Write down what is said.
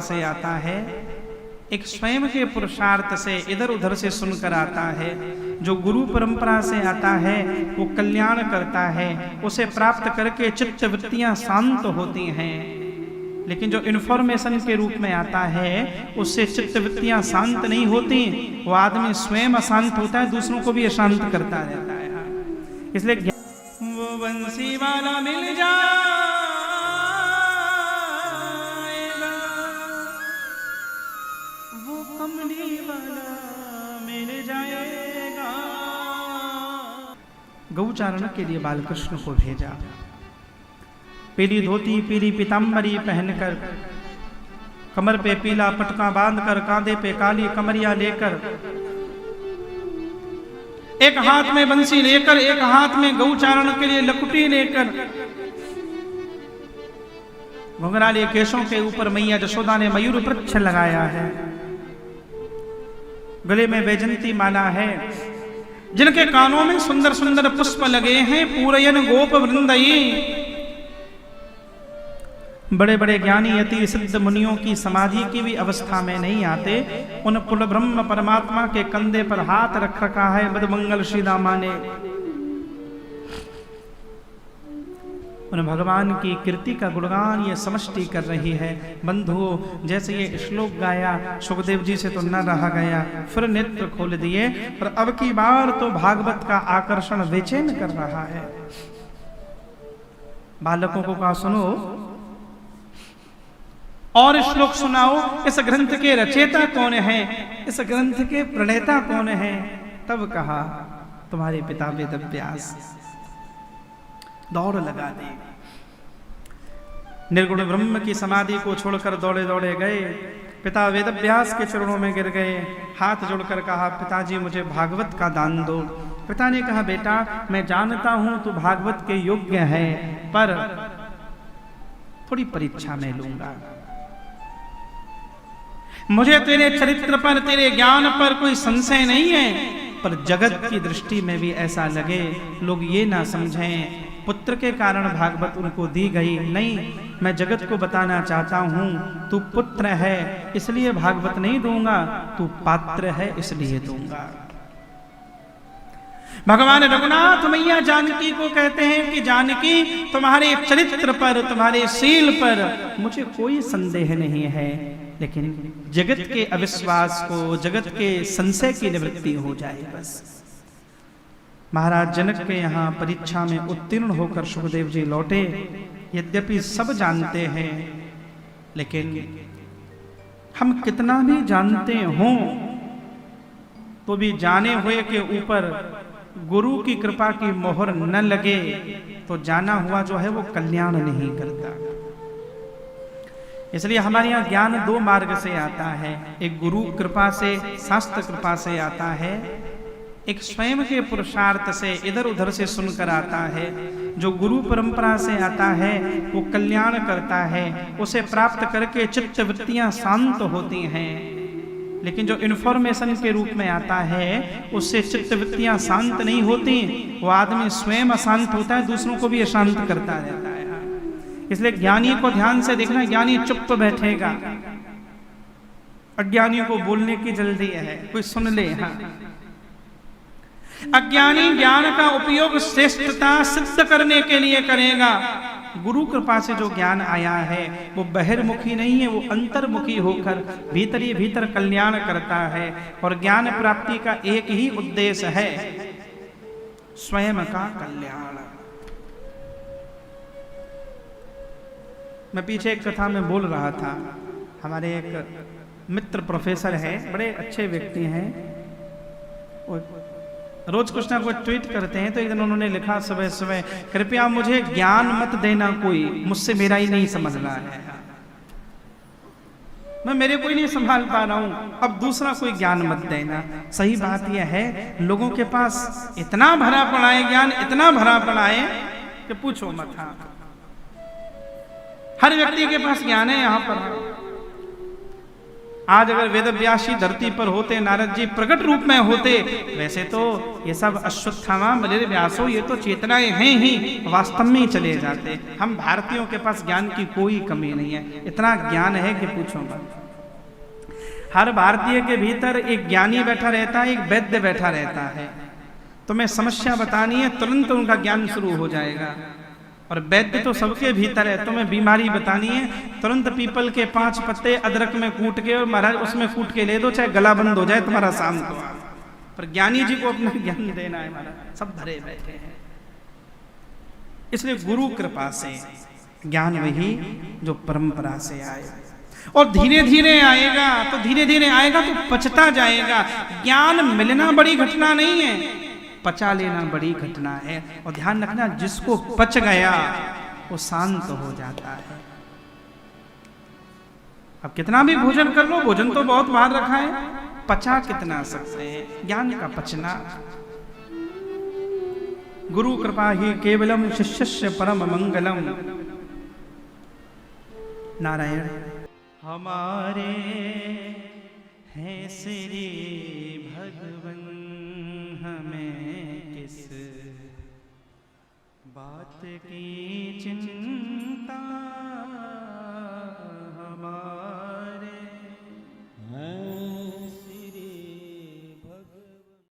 से आता है, एक स्वयं के पुरुषार्थ से इधर उधर से सुनकर आता है। जो गुरु परंपरा से आता है वो कल्याण करता है, उसे प्राप्त करके चित्त वृत्तियां शांत होती हैं। लेकिन जो इन्फॉर्मेशन के रूप में आता है उससे चित्त वृत्तियां शांत नहीं होती, वो आदमी स्वयं अशांत होता है, दूसरों को भी अशांत करता रहता है। इसलिए वो बंसी वाला मिल जाएगा, वो कमली वाला मिल जाएगा। गौचारण के लिए बालकृष्ण को भेजा। पीली धोती पीली पीताम्बरी पहनकर, कमर पे पीला पटका बांधकर, कांधे पे काली कमरिया लेकर, एक हाथ में बंसी लेकर, एक हाथ में गौचारण के लिए लकुटी लेकर, घुंघराले केशों के ऊपर मैया जशोदा ने मयूर वृक्ष लगाया है, गले में वैजंती माला है, जिनके कानों में सुंदर सुंदर पुष्प लगे हैं। पूरयन गोप वृंदई, बड़े बड़े ज्ञानी यति सिद्ध मुनियों की समाधि की भी अवस्था में नहीं आते, उन पुल ब्रह्म परमात्मा के कंधे पर हाथ रख रखा है मदमंगल श्री दामा ने। उन भगवान की कीर्ति का गुणगान ये समष्टि कर रही है। बंधुओं, जैसे ये श्लोक गाया सुखदेव जी से तो न रहा गया, फिर नेत्र खोल दिए, पर अब की बार तो भागवत का आकर्षण बेचैन कर रहा है। बालकों को कहा सुनो और श्लोक सुनाओ, इस ग्रंथ के रचयिता कौन है, इस ग्रंथ के प्रणेता कौन है। तब कहा तुम्हारे पिता वेदव्यास। दौड़ लगा दी, निर्गुण ब्रह्म की समाधि को छोड़कर दौड़े दौड़े गए, पिता वेदव्यास के चरणों में गिर गए, हाथ जोड़कर कहा पिताजी मुझे भागवत का दान दो। पिता ने कहा बेटा मैं जानता हूं तू भागवत के योग्य है, पर थोड़ी परीक्षा में लूंगा। मुझे तेरे चरित्र पर, तेरे ज्ञान पर कोई संशय नहीं है, पर जगत की दृष्टि में भी ऐसा लगे लोग ये ना समझें पुत्र के कारण भागवत उनको दी गई। नहीं, मैं जगत को बताना चाहता हूं तू पुत्र है इसलिए भागवत नहीं दूंगा, तू पात्र है इसलिए दूंगा। भगवान रघुनाथ मैया जानकी को कहते हैं कि जानकी तुम्हारे चरित्र पर, तुम्हारे शील पर मुझे कोई संदेह नहीं है, लेकिन जगत के अविश्वास को, जगत के संशय की निवृत्ति हो जाए बस। महाराज जनक के यहाँ परीक्षा में उत्तीर्ण होकर सुखदेव जी लौटे। यद्यपि सब जानते हैं, लेकिन हम कितना भी जानते हों तो भी जाने हुए के ऊपर गुरु की कृपा की मोहर न लगे तो जाना हुआ जो है वो कल्याण नहीं करता। इसलिए हमारे यहाँ ज्ञान दो मार्ग से आता है, एक गुरु कृपा से, शास्त्र कृपा से आता है, एक स्वयं के पुरुषार्थ से इधर उधर से सुनकर आता है। जो गुरु परंपरा से आता है वो कल्याण करता है, उसे प्राप्त करके चित्त वृत्तियां शांत होती हैं। लेकिन जो इन्फॉर्मेशन के रूप में आता है उससे चित्त वृत्तियां शांत नहीं होती, वो आदमी स्वयं अशांत होता है, दूसरों को भी अशांत करता रहता है। इसलिए ज्ञानी को ध्यान से देखना, ज्ञानी चुप बैठेगा, अज्ञानी को बोलने की जल्दी है, कोई सुन ले। हाँ, अज्ञानी ज्ञान का उपयोग श्रेष्ठता सिद्ध करने के लिए करेगा। गुरु कृपा से जो ज्ञान आया है वो बहिर्मुखी नहीं है, वो अंतर्मुखी होकर भीतर ही भीतर कल्याण करता है। और ज्ञान प्राप्ति का एक ही उद्देश्य है, स्वयं का कल्याण। मैं पीछे एक कथा में बोल रहा था, हमारे एक मित्र प्रोफेसर हैं, बड़े अच्छे व्यक्ति हैं, रोज कुछ ना कुछ ट्वीट करते हैं। तो एक दिन उन्होंने लिखा सुबह सुबह, कृपया मुझे ज्ञान मत देना कोई, मुझसे मेरा ही नहीं समझ रहा है, मैं मेरे को ही नहीं संभाल पा रहा हूं, अब दूसरा कोई ज्ञान मत देना। सही बात यह है, लोगों के पास इतना भरा पड़ा है ज्ञान, इतना भरा पड़ा है कि पूछो मत। हाँ, हर व्यक्ति के पास ज्ञान है यहाँ पर। आज अगर वेदव्यास जी धरती पर होते, नारद जी प्रकट रूप में होते, वैसे तो ये सब अश्वत्थामा बलिर व्यासो ये तो चेतनाएं हैं ही, वास्तव में ही चले जाते। हम भारतीयों के पास ज्ञान की कोई कमी नहीं है, इतना ज्ञान है कि पूछो मत। हर भारतीय के भीतर एक ज्ञानी बैठा रहता है, एक वैद्य बैठा रहता है। तुम्हें समस्या बतानी है, तुरंत उनका ज्ञान शुरू हो जाएगा। और वैद्य तो सबके भीतर है, तुम्हें बीमारी बतानी है, तुरंत पीपल के 5 पत्ते अदरक में कूट के और महाराज उसमें कूट के ले दो, चाहे गला बंद हो जाए तुम्हारा शाम को। पर ज्ञानी जी को अपना ज्ञान देना है महाराज, सब धरे बैठे हैं। इसलिए गुरु कृपा से ज्ञान वही जो परंपरा से आए, और धीरे धीरे आएगा, तो धीरे धीरे आएगा तो पचता जाएगा। ज्ञान मिलना बड़ी घटना नहीं है, पचा लेना बड़ी घटना है। और ध्यान रखना, जिसको पच गया वो शांत हो जाता है। अब कितना भी भोजन कर लो, भोजन तो बहुत बाहर रखा है, पचा कितना सकते हैं? ज्ञान का पचना। गुरु कृपा ही केवलम शिष्यस्य परम मंगलम। नारायण हमारे हैं श्री भगवन, हमें किस बात की चिंता